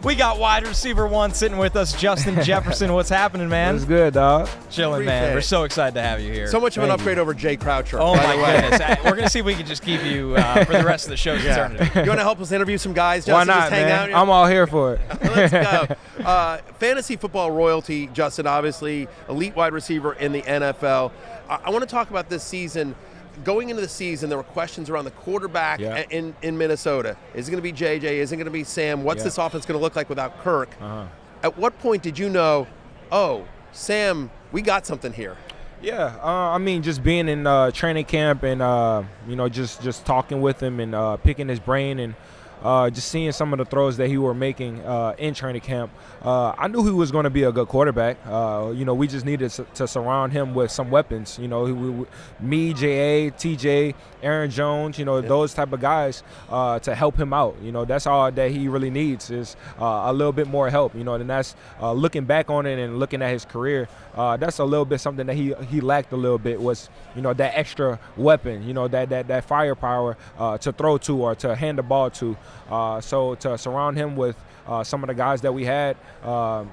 We got wide receiver 1 sitting with us, Justin Jefferson. What's happening, man? It's good, dog. Chilling, man. We're so excited to have you here. So much of an upgrade over Jay Croucher. Oh, my goodness. We're going to see if we can just keep you for the rest of the show's eternity. You want to help us interview some guys, Justin? Why not, just hang man? out? I'm all here for it. Let's go. Fantasy football royalty, Justin, obviously, elite wide receiver in the NFL. I want to talk about this season. Going into the season, there were questions around the quarterback in Minnesota. Is it going to be JJ? Is it going to be Sam? What's this offense going to look like without Kirk? At what point did you know, oh, Sam, we got something here? Yeah, I mean, just being in training camp and, just talking with him and picking his brain and just seeing some of the throws that he were making in training camp, I knew he was going to be a good quarterback. We just needed to surround him with some weapons. Me, J.A., T.J., Aaron Jones, those type of guys to help him out. That's all that he really needs is a little bit more help. And that's looking back on it and looking at his career. That's a little bit something that he lacked a little bit was, that extra weapon, that firepower to throw to or to hand the ball to. So to surround him with some of the guys that we had,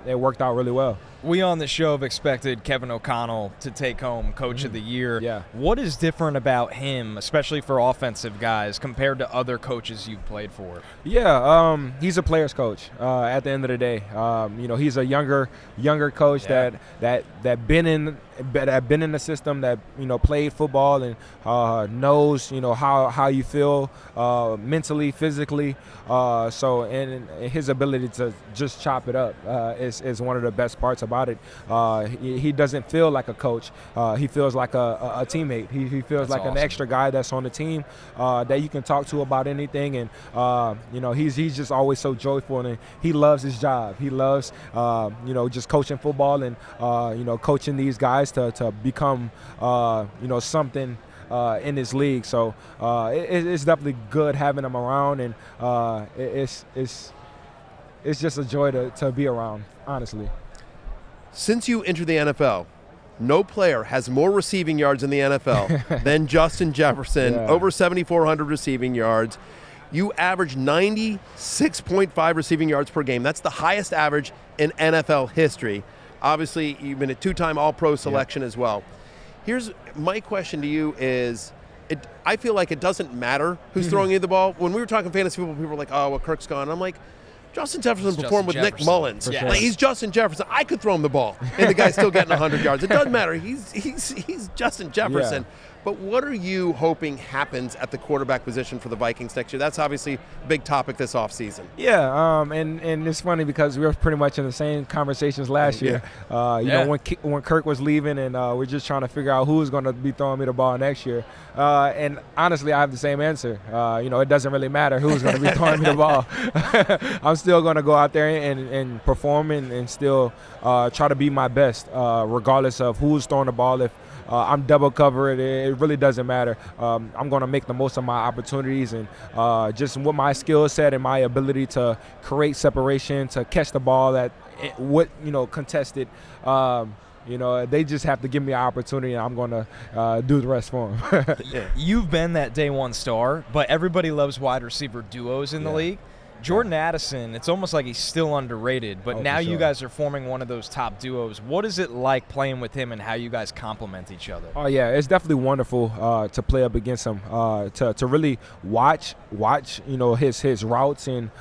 it worked out really well. We on the show have expected Kevin O'Connell to take home Coach of the Year. Yeah. What is different about him, especially for offensive guys, compared to other coaches you've played for? Yeah, he's a player's coach. At the end of the day, he's a younger coach that been in the system, that played football and knows how you feel mentally, physically. So and his ability to just chop it up is one of the best parts about it. He doesn't feel like a coach. He feels like a teammate. He feels like an extra guy that's on the team that you can talk to about anything. And he's just always so joyful, and he loves his job. He loves just coaching football and coaching these guys to become something in this league. So it's definitely good having him around, and it's just a joy to be around, honestly. Since you entered the NFL, no player has more receiving yards in the NFL than Justin Jefferson, over 7,400 receiving yards. You average 96.5 receiving yards per game. That's the highest average in NFL history. Obviously, you've been a 2-time All-Pro selection as well. Here's my question to you is, I feel like it doesn't matter who's throwing you the ball. When we were talking fantasy football, people were like, oh, well, Kirk's gone. I'm like, Justin Jefferson performed with Nick Mullins. Sure. Like, he's Justin Jefferson. I could throw him the ball, and the guy's still getting 100 yards. It doesn't matter. He's Justin Jefferson. Yeah. But what are you hoping happens at the quarterback position for the Vikings next year? That's obviously a big topic this offseason. Yeah, and it's funny because we were pretty much in the same conversations last year. When Kirk was leaving, and we're just trying to figure out who's going to be throwing me the ball next year. And honestly, I have the same answer. It doesn't really matter who's going to be throwing me the ball. I'm still going to go out there and perform and still try to be my best, regardless of who's throwing the ball. If I'm double covered, it really doesn't matter. I'm going to make the most of my opportunities, and just with my skill set and my ability to create separation, to catch the ball contested. They just have to give me an opportunity, and I'm going to do the rest for them. You've been that day one star, but everybody loves wide receiver duos in the league. Jordan Addison, it's almost like he's still underrated, but now you guys are forming one of those top duos. What is it like playing with him and how you guys complement each other? Oh, yeah, it's definitely wonderful to play up against him, to really watch his routes and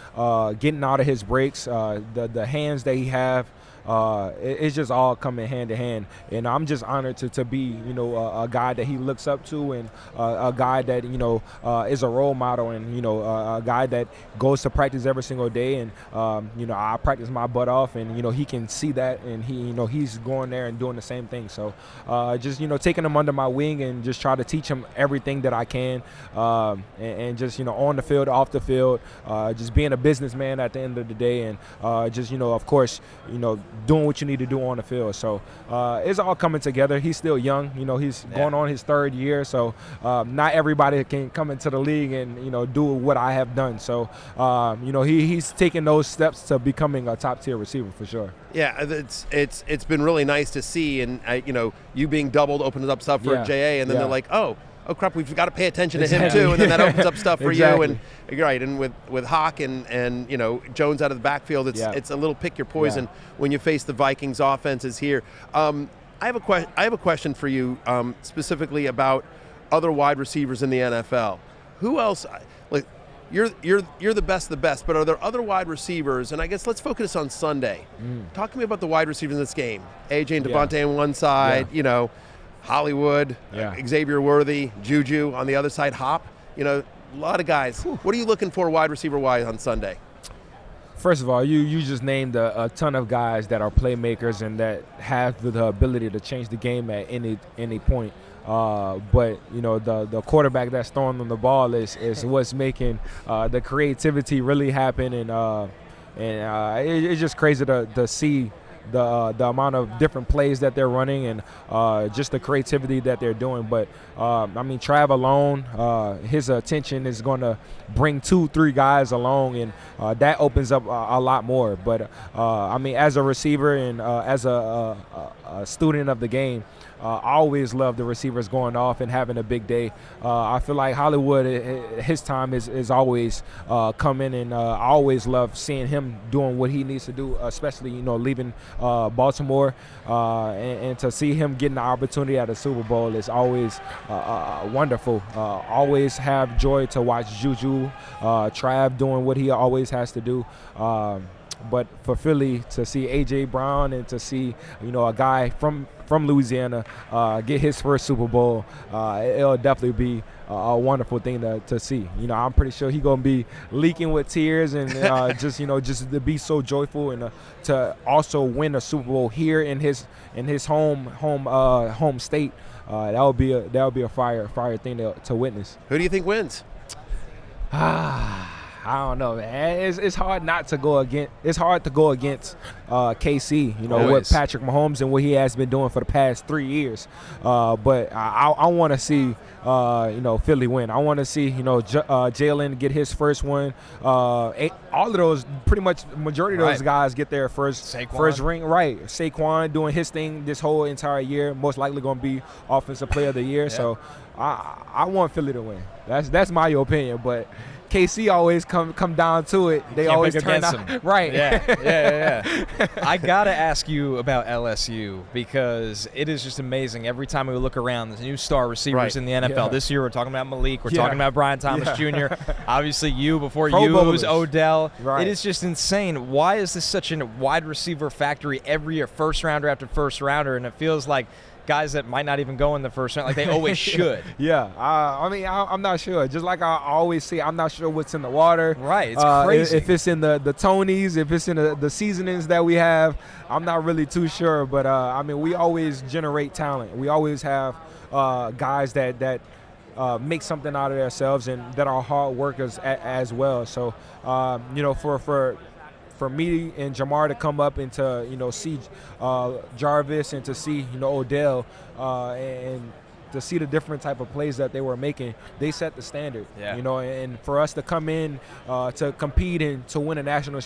getting out of his breaks, the hands that he have. It's just all coming hand to hand, and I'm just honored to be a guy that he looks up to, and a guy that is a role model, and a guy that goes to practice every single day, and I practice my butt off, and he can see that, and he's going there and doing the same thing. So just taking him under my wing and just try to teach him everything that I can, and just on the field, off the field, just being a businessman at the end of the day, and just of course doing what you need to do on the field. So it's all coming together. He's still young. He's going on his 3rd year. So not everybody can come into the league and, do what I have done. So, he's taking those steps to becoming a top-tier receiver for sure. Yeah, it's been really nice to see. And, you being doubled opened up stuff for JA. And then they're like, oh, oh crap, we've got to pay attention to him too, and then that opens up stuff for you. And you're right. And with Hawk and Jones out of the backfield, it's a little pick your poison when you face the Vikings offenses here. I have a question for you specifically about other wide receivers in the NFL. Who else? Like you're the best of the best, but are there other wide receivers? And I guess let's focus on Sunday. Talk to me about the wide receivers in this game. AJ and Devontae on one side, Hollywood, Xavier Worthy, Juju on the other side, Hop. A lot of guys. What are you looking for wide receiver-wise on Sunday? First of all, you just named a ton of guys that are playmakers and that have the ability to change the game at any point. But the quarterback that's throwing them the ball is what's making the creativity really happen, and it's just crazy to see the amount of different plays that they're running and just the creativity that they're doing. But Trav alone, his attention is going to bring 2-3 guys along, and that opens up a lot more. But as a receiver and as a student of the game, I always love the receivers going off and having a big day. I feel like Hollywood, his time is always coming, and I always love seeing him doing what he needs to do, especially leaving Baltimore, and to see him getting the opportunity at the Super Bowl is always wonderful. Always have joy to watch Juju, Trav doing what he always has to do. But for Philly, to see A.J. Brown and to see, a guy from Louisiana get his first Super Bowl, it'll definitely be a wonderful thing to see. I'm pretty sure he's going to be leaking with tears and just to be so joyful and to also win a Super Bowl here in his home state. That would be a fire thing to witness. Who do you think wins? I don't know, man. It's hard not to go against. It's hard to go against KC. What Patrick Mahomes and what he has been doing for the past 3 years. But I want to see Philly win. I want to see Jalen get his first one. All of those, pretty much majority of those guys get their first ring. Right, Saquon doing his thing this whole entire year. Most likely going to be Offensive Player of the Year. So I want Philly to win. That's my opinion, but KC always come down to it. They always turn out right. Yeah. I gotta ask you about LSU because it is just amazing. Every time we look around, there's new star receivers in the NFL. Yeah. This year, we're talking about Malik. We're talking about Brian Thomas Jr. Obviously, before Pro you, it was Odell. Right. It is just insane. Why is this such a wide receiver factory every year, first rounder after first rounder, and it feels like guys that might not even go in the first round, like they always should. I'm not sure. Just like I always say, I'm not sure what's in the water. Right, it's crazy. If it's in the Tonys, if it's in the seasonings that we have, I'm not really too sure. But, we always generate talent. We always have guys that make something out of themselves and that are hard workers as well. So, for me and Jamar to come up and to see Jarvis and to see Odell and to see the different type of plays that they were making, they set the standard. And for us to come in to compete and to win a national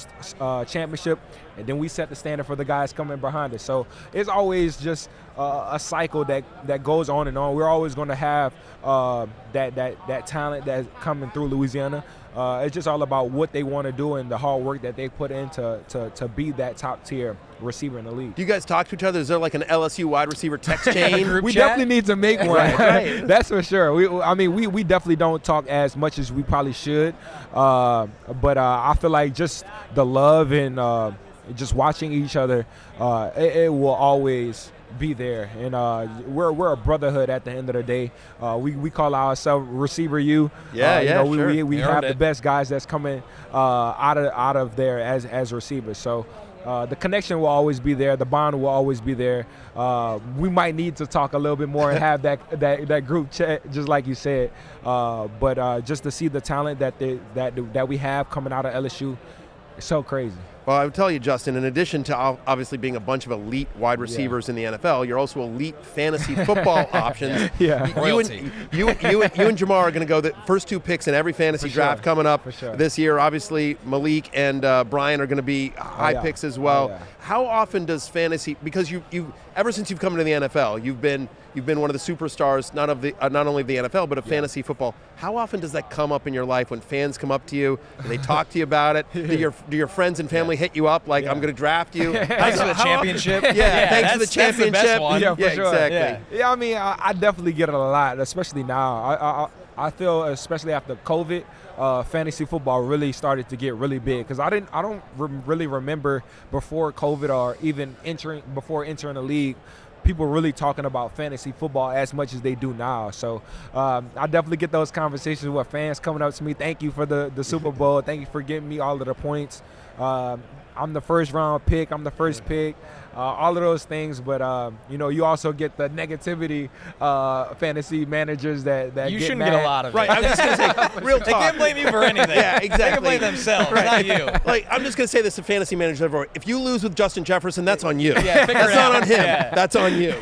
championship, and then we set the standard for the guys coming behind us. So it's always just a cycle that goes on and on. We're always going to have that talent that's coming through Louisiana. It's just all about what they want to do and the hard work that they put in to be that top tier receiver in the league. Do you guys talk to each other? Is there like an LSU wide receiver text chain? We definitely need to make one. Right. That's for sure. We definitely don't talk as much as we probably should. But I feel like just the love and just watching each other, it will always be there, and we're a brotherhood at the end of the day. We call ourselves Receiver U. We have the best guys that's coming out of there as receivers. So the connection will always be there. The bond will always be there. We might need to talk a little bit more and have that group chat, just like you said. But just to see the talent that we have coming out of LSU, it's so crazy. Well, I would tell you, Justin, in addition to obviously being a bunch of elite wide receivers in the NFL, you're also elite fantasy football options. You and Jamar are going to go the first two picks in every fantasy draft coming up this year. Obviously, Malik and Brian are going to be high picks as well. How often does fantasy, because you ever since you've come into the NFL, you've been You've been one of the superstars, not only of the NFL, but of fantasy football. How often does that come up in your life when fans come up to you? Do they talk to you about it? Do your friends and family hit you up like, I'm going to draft you? Thanks for the championship. Thanks for the championship. That's the best one. Yeah, for sure. Exactly. Yeah, I mean, I definitely get it a lot, especially now. I feel, especially after COVID, fantasy football really started to get really big because I don't really remember before COVID or even before entering the league, people really talking about fantasy football as much as they do now. So I definitely get those conversations with fans coming up to me. Thank you for the Super Bowl. Thank you for getting me all of the points. I'm the first round pick. I'm the first pick. All of those things, but you also get the negativity fantasy managers that you get shouldn't mad. get a lot of it. Right, I was just going to say, real talk. They can't blame you for anything. Yeah, exactly. They can blame themselves, not you. Like, I'm just going to say this to fantasy managers everywhere. If you lose with Justin Jefferson, that's on you. Yeah, that's not on him. Yeah. That's on you.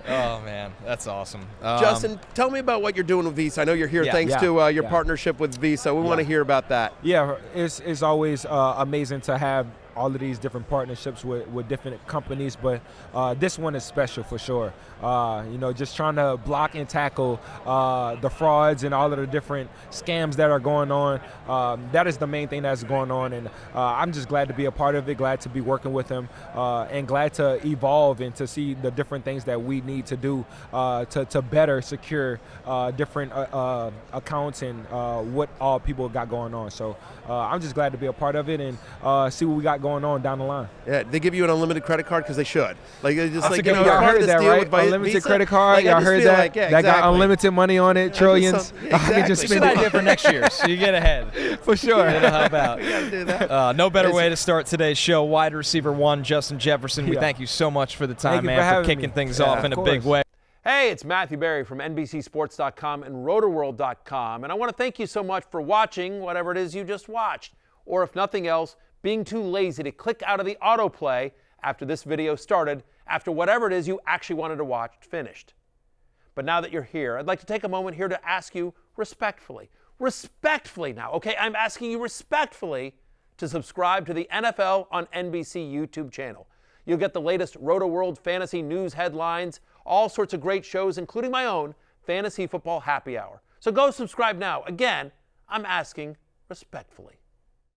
Oh, man, that's awesome. Justin, tell me about what you're doing with Visa. I know you're here thanks to your partnership with Visa. We want to hear about that. Yeah, it's always amazing to have all of these different partnerships with different companies, but this one is special for sure. Just trying to block and tackle the frauds and all of the different scams that are going on. That is the main thing that's going on, and I'm just glad to be a part of it, glad to be working with him, and glad to evolve and to see the different things that we need to do to better secure different accounts and what all people got going on. So I'm just glad to be a part of it and see what we got going on down the line. Yeah, they give you an unlimited credit card because they should. Like, just That's like, y'all heard that, right? Unlimited credit card. Y'all heard that? Like, that got unlimited money on it, trillions. Exactly. I can just It's spend an it idea for next year, so you get ahead. for sure. It'll help out. We got to do that. No better way to start today's show. Wide receiver one, Justin Jefferson. We thank you so much for the time, man, for kicking things off in a big way. Hey, it's Matthew Berry from NBCSports.com and RotoWorld.com, and I want to thank you so much for watching whatever it is you just watched, or if nothing else, being too lazy to click out of the autoplay after this video started, after whatever it is you actually wanted to watch finished. But now that you're here, I'd like to take a moment here to ask you respectfully now, okay? I'm asking you respectfully to subscribe to the NFL on NBC YouTube channel. You'll get the latest RotoWorld fantasy news headlines, all sorts of great shows, including my own Fantasy Football Happy Hour. So go subscribe now. Again, I'm asking respectfully.